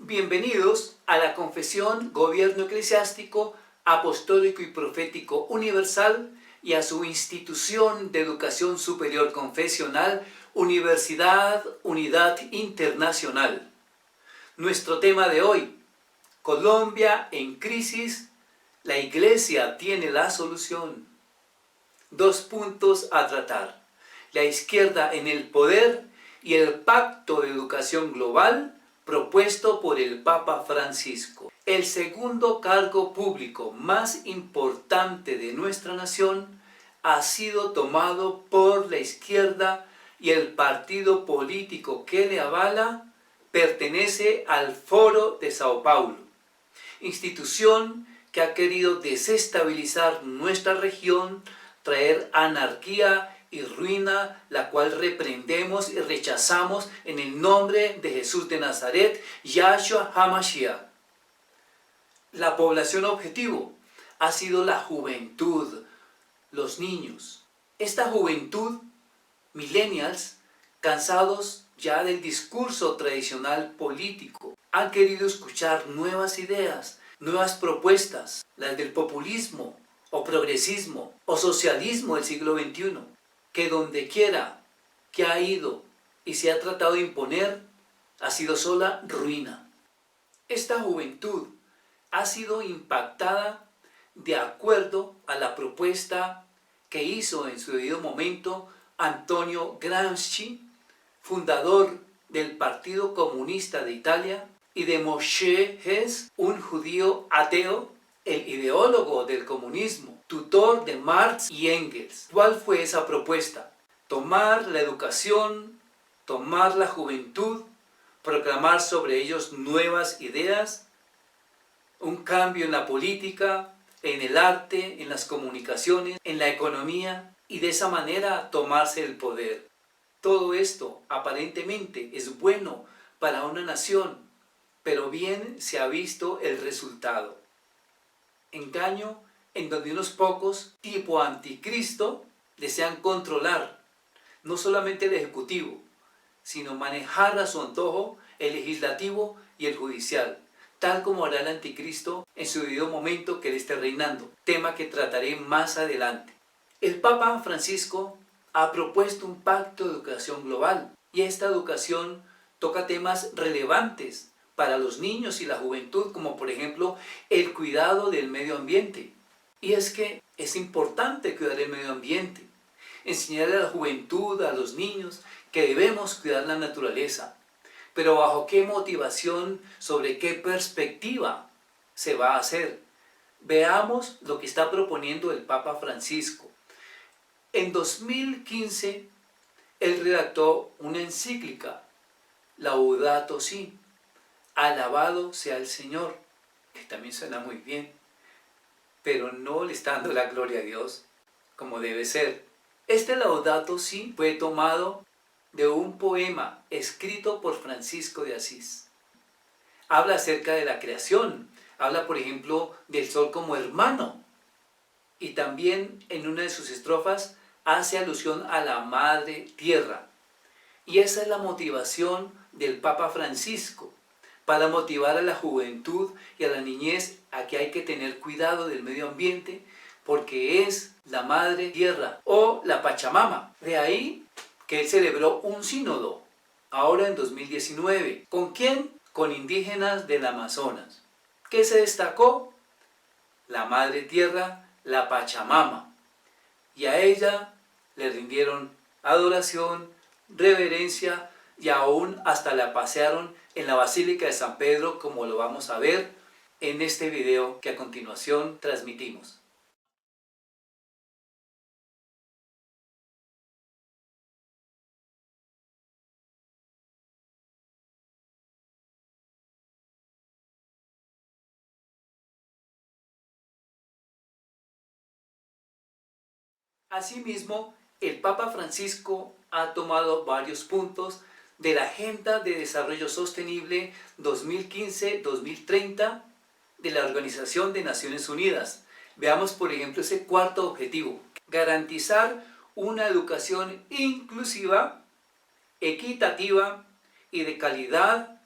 Bienvenidos a la Confesión Gobierno Eclesiástico Apostólico y Profético Universal y a su institución de educación superior confesional, Universidad Unidad Internacional. Nuestro tema de hoy: Colombia en crisis, la Iglesia tiene la solución. 2 puntos a tratar: la izquierda en el poder y el pacto de educación global propuesto por el Papa Francisco. El segundo cargo público más importante de nuestra nación ha sido tomado por la izquierda y el partido político que le avala pertenece al Foro de Sao Paulo, institución que ha querido desestabilizar nuestra región, traer anarquía y ruina, la cual reprendemos y rechazamos en el nombre de Jesús de Nazaret, Yahshua HaMashiach. La población objetivo ha sido la juventud, los niños. Esta juventud, millennials, cansados ya del discurso tradicional político, han querido escuchar nuevas ideas, nuevas propuestas, las del populismo o progresismo o socialismo del siglo XXI, que donde quiera que ha ido y se ha tratado de imponer, ha sido sola ruina. Esta juventud ha sido impactada de acuerdo a la propuesta que hizo en su debido momento Antonio Gramsci, fundador del Partido Comunista de Italia, y de Moshe Hess, un judío ateo, el ideólogo del comunismo, tutor de Marx y Engels. ¿Cuál fue esa propuesta? Tomar la educación, tomar la juventud, proclamar sobre ellos nuevas ideas, un cambio en la política, en el arte, en las comunicaciones, en la economía, y de esa manera tomarse el poder. Todo esto aparentemente es bueno para una nación, pero bien se ha visto el resultado. Engaño en donde unos pocos, tipo anticristo, desean controlar no solamente el ejecutivo, sino manejar a su antojo el legislativo y el judicial, tal como hará el anticristo en su debido momento que él esté reinando, tema que trataré más adelante. El Papa Francisco ha propuesto un pacto de educación global, y esta educación toca temas relevantes para los niños y la juventud, como por ejemplo el cuidado del medio ambiente. Y es que es importante cuidar el medio ambiente, enseñarle a la juventud, a los niños, que debemos cuidar la naturaleza. Pero ¿bajo qué motivación, sobre qué perspectiva se va a hacer? Veamos lo que está proponiendo el Papa Francisco. En 2015, él redactó una encíclica, Laudato Si, alabado sea el Señor, que también suena muy bien, pero no le está dando la gloria a Dios como debe ser. Este Laudato Si fue tomado de un poema escrito por Francisco de Asís. Habla acerca de la creación, habla por ejemplo del sol como hermano, y también en una de sus estrofas hace alusión a la madre tierra. Y esa es la motivación del Papa Francisco, para motivar a la juventud y a la niñez a que hay que tener cuidado del medio ambiente, porque es la madre tierra o la Pachamama. De ahí que él celebró un sínodo, ahora en 2019. ¿Con quién? Con indígenas del Amazonas. ¿Qué se destacó? La madre tierra, la Pachamama. Y a ella le rindieron adoración, reverencia, y aún hasta la pasearon en la Basílica de San Pedro, como lo vamos a ver en este video que a continuación transmitimos. Asimismo, el Papa Francisco ha tomado varios puntos de la Agenda de Desarrollo Sostenible 2015-2030 de la Organización de Naciones Unidas. Veamos por ejemplo ese cuarto objetivo: garantizar una educación inclusiva, equitativa y de calidad,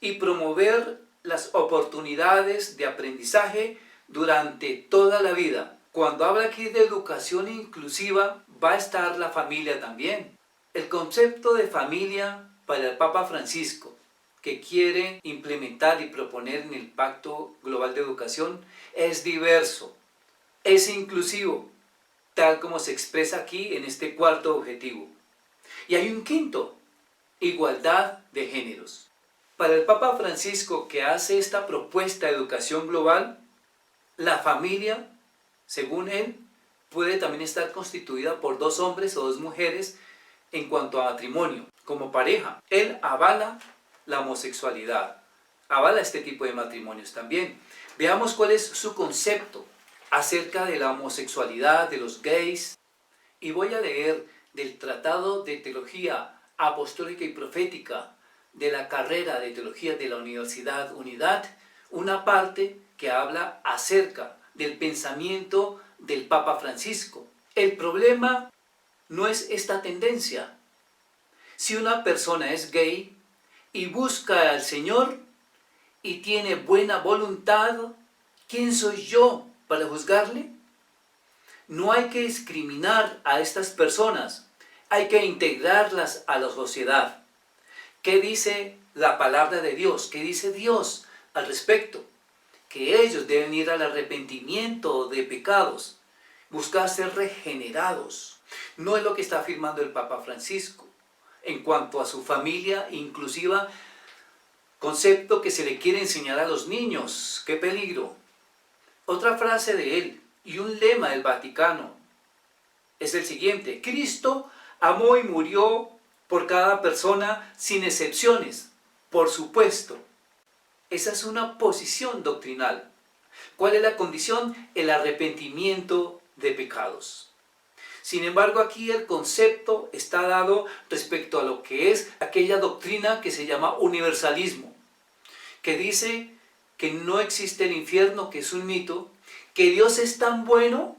y promover las oportunidades de aprendizaje durante toda la vida. Cuando habla aquí de educación inclusiva, va a estar la familia también. El concepto de familia para el Papa Francisco, que quiere implementar y proponer en el Pacto Global de Educación, es diverso, es inclusivo, tal como se expresa aquí en este cuarto objetivo. Y hay un quinto: igualdad de géneros. Para el Papa Francisco, que hace esta propuesta de educación global, la familia, según él, puede también estar constituida por 2 hombres o 2 mujeres en cuanto a matrimonio, como pareja. Él avala la homosexualidad, avala este tipo de matrimonios también. Veamos cuál es su concepto acerca de la homosexualidad, de los gays. Y voy a leer del Tratado de Teología Apostólica y Profética de la carrera de Teología de la Universidad Unidad, una parte que habla acerca del pensamiento del Papa Francisco. El problema no es esta tendencia. Si una persona es gay y busca al Señor y tiene buena voluntad, ¿quién soy yo para juzgarle? No hay que discriminar a estas personas, hay que integrarlas a la sociedad. ¿Qué dice la palabra de Dios? ¿Qué dice Dios al respecto? Que ellos deben ir al arrepentimiento de pecados, buscar ser regenerados. No es lo que está afirmando el Papa Francisco en cuanto a su familia inclusiva, concepto que se le quiere enseñar a los niños. ¡Qué peligro! Otra frase de él y un lema del Vaticano es el siguiente: Cristo amó y murió por cada persona sin excepciones, por supuesto. Esa es una posición doctrinal. ¿Cuál es la condición? El arrepentimiento de pecados. Sin embargo, aquí el concepto está dado respecto a lo que es aquella doctrina que se llama universalismo, que dice que no existe el infierno, que es un mito, que Dios es tan bueno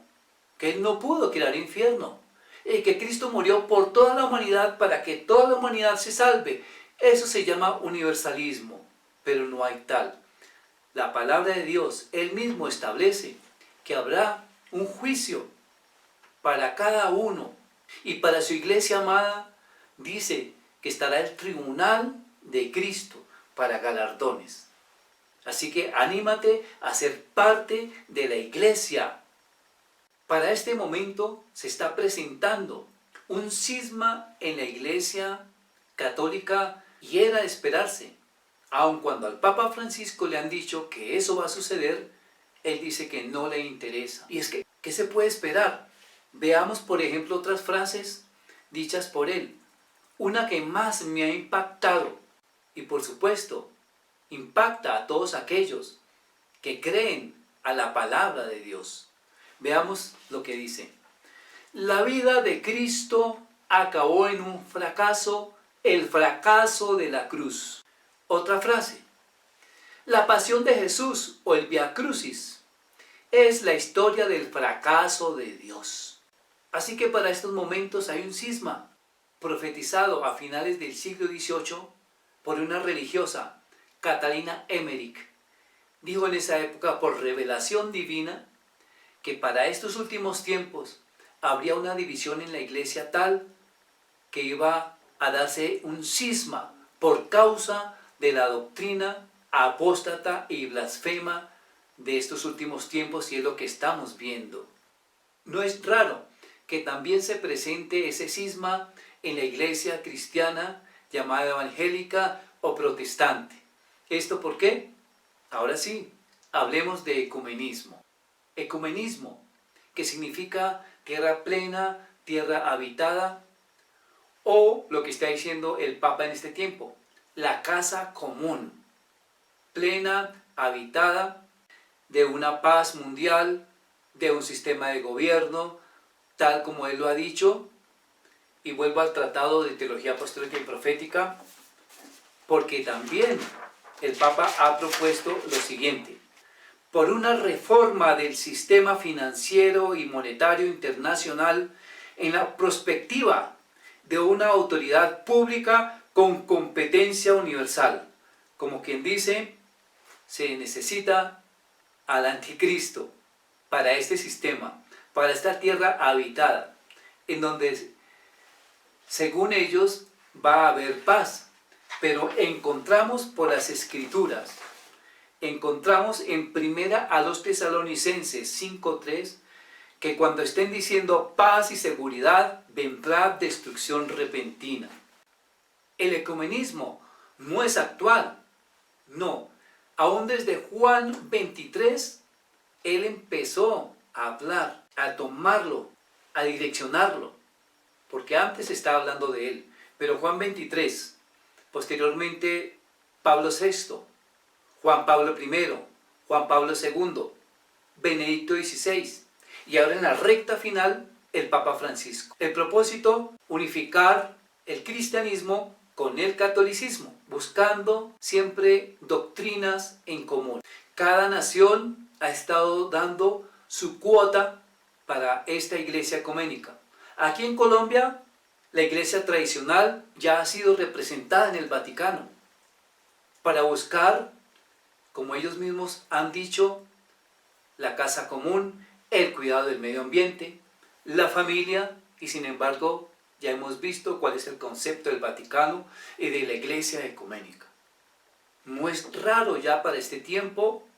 que Él no pudo crear infierno, y que Cristo murió por toda la humanidad para que toda la humanidad se salve. Eso se llama universalismo, pero no hay tal. La palabra de Dios, Él mismo establece que habrá un juicio para cada uno, y para su iglesia amada dice que estará el tribunal de Cristo para galardones. Así que anímate a ser parte de la iglesia. Para este momento se está presentando un cisma en la iglesia católica y era de esperarse. Aun cuando al Papa Francisco le han dicho que eso va a suceder, él dice que no le interesa. Y es que, ¿qué se puede esperar? Veamos, por ejemplo, otras frases dichas por él. Una que más me ha impactado, y por supuesto, impacta a todos aquellos que creen a la palabra de Dios. Veamos lo que dice. La vida de Cristo acabó en un fracaso, el fracaso de la cruz. Otra frase. La pasión de Jesús o el Vía Crucis es la historia del fracaso de Dios. Así que para estos momentos hay un cisma profetizado a finales del siglo XVIII por una religiosa, Catalina Emmerich. Dijo en esa época, por revelación divina, que para estos últimos tiempos habría una división en la iglesia tal que iba a darse un cisma por causa de la doctrina apóstata y blasfema de estos últimos tiempos, y es lo que estamos viendo. No es raro que también se presente ese cisma en la iglesia cristiana llamada evangélica o protestante. ¿Esto por qué? Ahora sí, hablemos de ecumenismo. Ecumenismo, que significa tierra plena, tierra habitada, o lo que está diciendo el Papa en este tiempo, la casa común, plena, habitada, de una paz mundial, de un sistema de gobierno, tal como él lo ha dicho. Y vuelvo al Tratado de Teología Apostólica y Profética, porque también el Papa ha propuesto lo siguiente: por una reforma del sistema financiero y monetario internacional en la perspectiva de una autoridad pública con competencia universal, Como quien dice, se necesita al anticristo para este sistema, para esta tierra habitada, en donde, según ellos, va a haber paz. Pero encontramos por las Escrituras, encontramos en primera a los Tesalonicenses 5:3, que cuando estén diciendo paz y seguridad, vendrá destrucción repentina. El ecumenismo no es actual, no. Aún desde Juan 23, él empezó a hablar, a tomarlo, a direccionarlo, porque antes estaba hablando de él. Pero Juan 23, posteriormente Pablo VI, Juan Pablo I, Juan Pablo II, Benedicto XVI, y ahora en la recta final, el Papa Francisco. El propósito, unificar el cristianismo con el catolicismo, buscando siempre doctrinas en común. Cada nación ha estado dando su cuota para esta iglesia ecuménica. Aquí en Colombia, la iglesia tradicional ya ha sido representada en el Vaticano para buscar, como ellos mismos han dicho, la casa común, el cuidado del medio ambiente, la familia, y sin embargo ya hemos visto cuál es el concepto del Vaticano y de la iglesia ecuménica. No es raro ya para este tiempo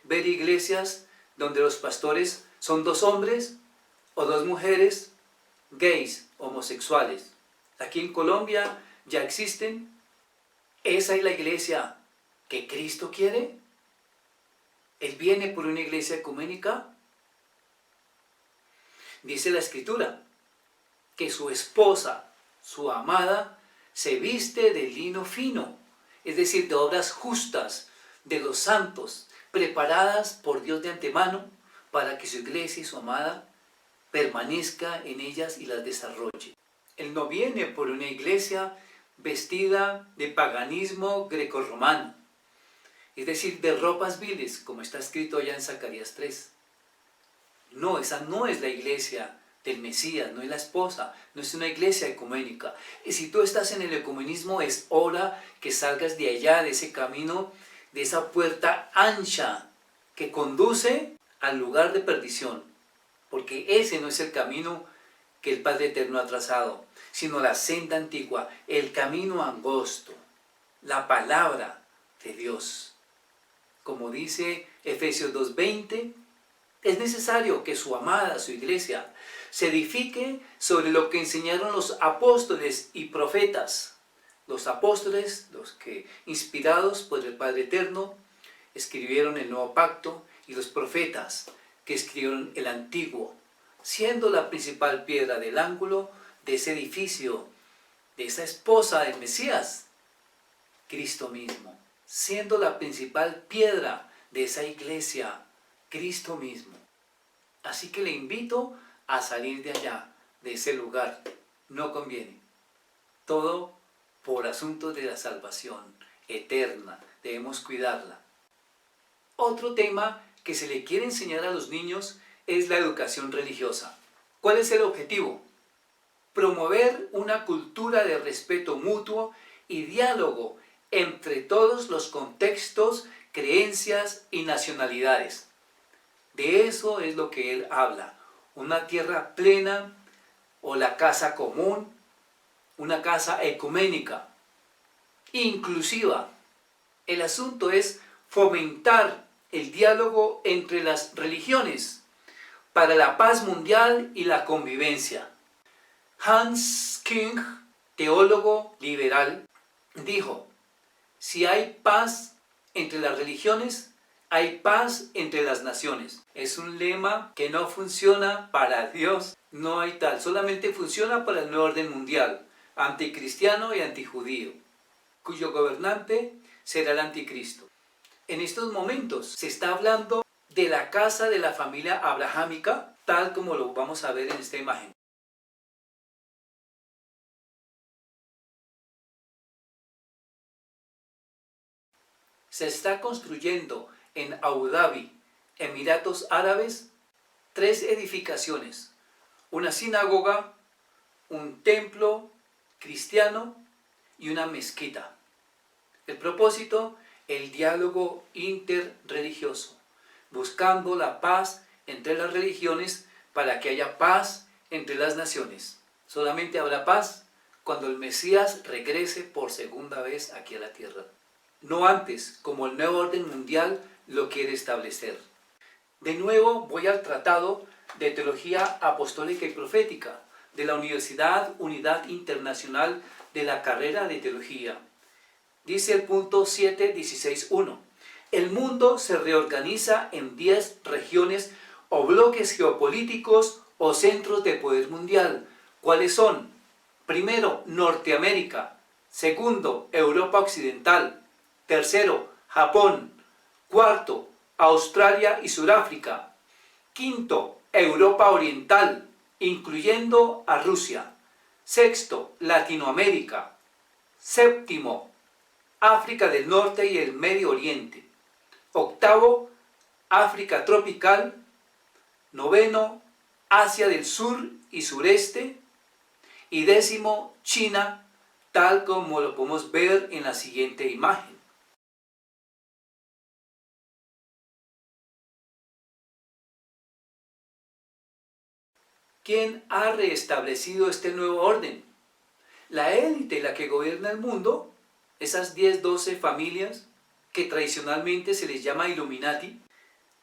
ver iglesias donde los pastores son 2 hombres o 2 mujeres, gays, homosexuales. Aquí en Colombia ya existen. ¿Esa es la iglesia que Cristo quiere? ¿Él viene por una iglesia ecuménica? Dice la Escritura que su esposa, su amada, se viste de lino fino, es decir, de obras justas, de los santos, preparadas por Dios de antemano para que su iglesia y su amada permanezca en ellas y las desarrolle. Él no viene por una iglesia vestida de paganismo grecorromano, es decir, de ropas viles, como está escrito allá en Zacarías 3. No, esa no es la iglesia del Mesías, no es la esposa, no es una iglesia ecuménica. Y si tú estás en el ecumenismo, es hora que salgas de allá, de ese camino, de esa puerta ancha que conduce al lugar de perdición, porque ese no es el camino que el Padre Eterno ha trazado, sino la senda antigua, el camino angosto, la palabra de Dios. Como dice Efesios 2:20, es necesario que su amada, su iglesia, se edifique sobre lo que enseñaron los apóstoles y profetas. Los apóstoles, los que inspirados por el Padre Eterno, escribieron el Nuevo Pacto, y los profetas que escribieron el Antiguo, siendo la principal piedra del ángulo de ese edificio, de esa esposa del Mesías, Cristo mismo, siendo la principal piedra de esa iglesia, Cristo mismo. Así que le invito a salir de allá, de ese lugar. No conviene. Todo por asuntos de la salvación eterna. Debemos cuidarla. Otro tema que se le quiere enseñar a los niños es la educación religiosa. ¿Cuál es el objetivo? Promover una cultura de respeto mutuo y diálogo entre todos los contextos, creencias y nacionalidades. De eso es lo que él habla. Una tierra plena o la casa común, una casa ecuménica, inclusiva. El asunto es fomentar el diálogo entre las religiones para la paz mundial y la convivencia. Hans King, teólogo liberal, dijo: si hay paz entre las religiones, hay paz entre las naciones. Es un lema que no funciona para Dios, no hay tal, solamente funciona para el nuevo orden mundial, anticristiano y antijudío, cuyo gobernante será el anticristo. En estos momentos se está hablando de la casa de la familia abrahámica, tal como lo vamos a ver en esta imagen. Se está construyendo en Abu Dhabi, Emiratos Árabes, 3 edificaciones: una sinagoga, un templo cristiano y una mezquita. El propósito, el diálogo interreligioso, buscando la paz entre las religiones para que haya paz entre las naciones. Solamente habrá paz cuando el Mesías regrese por segunda vez aquí a la tierra. No antes, como el nuevo orden mundial lo quiere establecer. De nuevo voy al Tratado de Teología Apostólica y Profética de la Universidad Unidad Internacional de la carrera de Teología. Dice el punto 7.16.1. El mundo se reorganiza en 10 regiones o bloques geopolíticos o centros de poder mundial. ¿Cuáles son? Primero, Norteamérica. Segundo, Europa Occidental. Tercero, Japón. Cuarto, Australia y Sudáfrica. Quinto, Europa Oriental, incluyendo a Rusia. Sexto, Latinoamérica. Séptimo, África del Norte y el Medio Oriente. Octavo, África tropical. Noveno, Asia del Sur y Sureste. Y décimo, China, tal como lo podemos ver en la siguiente imagen. ¿Quién ha reestablecido este nuevo orden? La élite, la que gobierna el mundo, esas 10-12 familias que tradicionalmente se les llama Illuminati,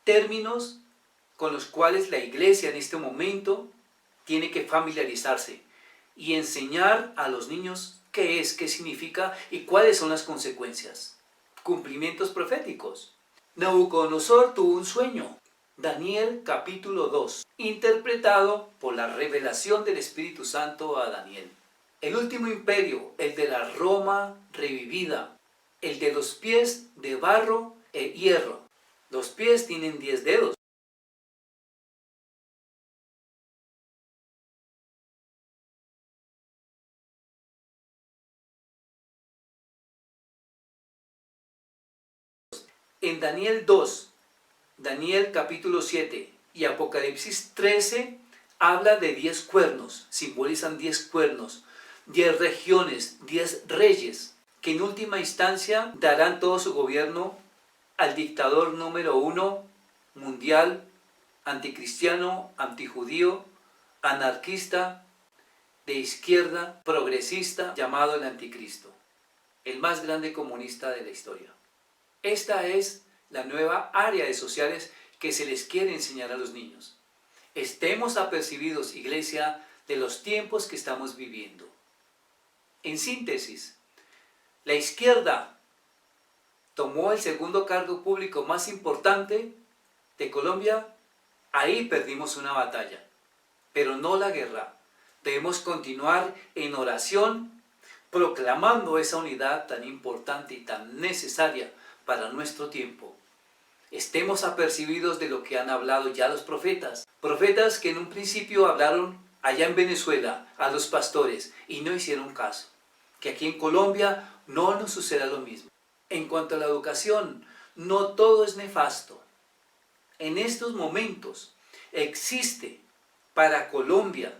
términos con los cuales la iglesia en este momento tiene que familiarizarse y enseñar a los niños qué es, qué significa y cuáles son las consecuencias. Cumplimientos proféticos. Nabucodonosor tuvo un sueño. Daniel capítulo 2, interpretado por la revelación del Espíritu Santo a Daniel. El último imperio, el de la Roma revivida, el de los pies de barro e hierro. Los pies tienen 10 dedos. En Daniel 2, Daniel capítulo 7 y Apocalipsis 13 habla de 10 cuernos, simbolizan 10 cuernos, 10 regiones, 10 reyes, que en última instancia darán todo su gobierno al dictador número 1 mundial, anticristiano, antijudío, anarquista, de izquierda, progresista, llamado el anticristo, el más grande comunista de la historia. Esta es la nueva área de sociales que se les quiere enseñar a los niños. Estemos apercibidos, iglesia, de los tiempos que estamos viviendo. En síntesis, la izquierda tomó el segundo cargo público más importante de Colombia. Ahí perdimos una batalla, pero no la guerra. Debemos continuar en oración, proclamando esa unidad tan importante y tan necesaria para nuestro tiempo. Estemos apercibidos de lo que han hablado ya los profetas. Profetas que en un principio hablaron allá en Venezuela a los pastores y no hicieron caso. Que aquí en Colombia no nos suceda lo mismo. En cuanto a la educación, no todo es nefasto. En estos momentos existe para Colombia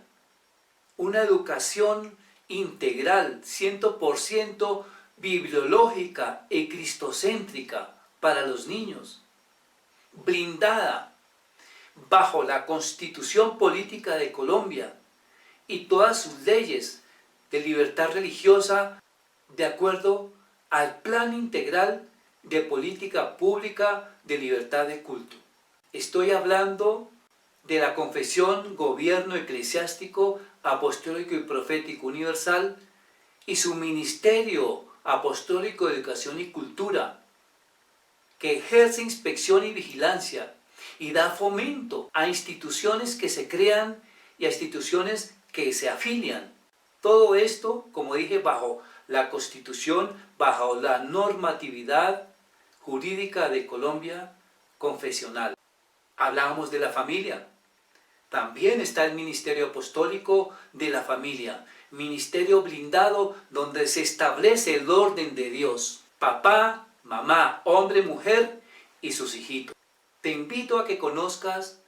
una educación integral, 100% bibliológica y cristocéntrica para los niños, blindada bajo la Constitución Política de Colombia y todas sus leyes de libertad religiosa de acuerdo al Plan Integral de Política Pública de Libertad de Culto. Estoy hablando de la Confesión Gobierno Eclesiástico, Apostólico y Profético Universal y su Ministerio Apostólico de Educación y Cultura, que ejerce inspección y vigilancia y da fomento a instituciones que se crean y a instituciones que se afilian. Todo esto, como dije, bajo la Constitución, bajo la normatividad jurídica de Colombia confesional. Hablábamos de la familia. También está el Ministerio Apostólico de la Familia, ministerio blindado donde se establece el orden de Dios. Papá, mamá, hombre, mujer y sus hijitos. Te invito a que conozcas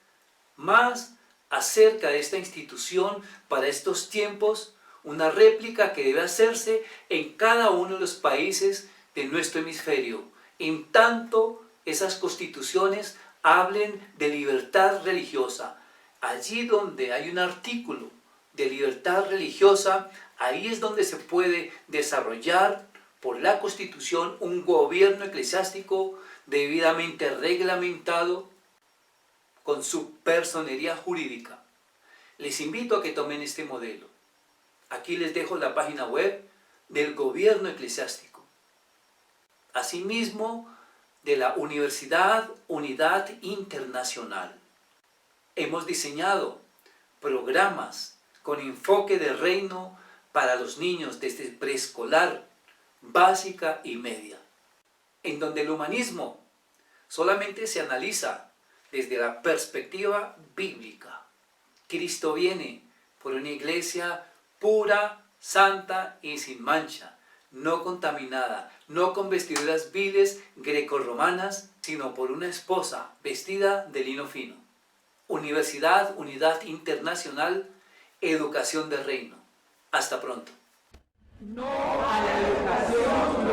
más acerca de esta institución para estos tiempos, una réplica que debe hacerse en cada uno de los países de nuestro hemisferio, en tanto esas constituciones hablen de libertad religiosa. Allí donde hay un artículo de libertad religiosa, ahí es donde se puede desarrollar por la Constitución un gobierno eclesiástico debidamente reglamentado con su personería jurídica. Les invito a que tomen este modelo. Aquí les dejo la página web del gobierno eclesiástico. Asimismo, de la Universidad Unidad Internacional. Hemos diseñado programas con enfoque de reino para los niños desde preescolar, básica y media, en donde el humanismo solamente se analiza desde la perspectiva bíblica. Cristo viene por una iglesia pura, santa y sin mancha, no contaminada, no con vestiduras viles grecorromanas, sino por una esposa vestida de lino fino. Universidad Unidad Internacional, Educación de Reino. Hasta pronto. No a la educación.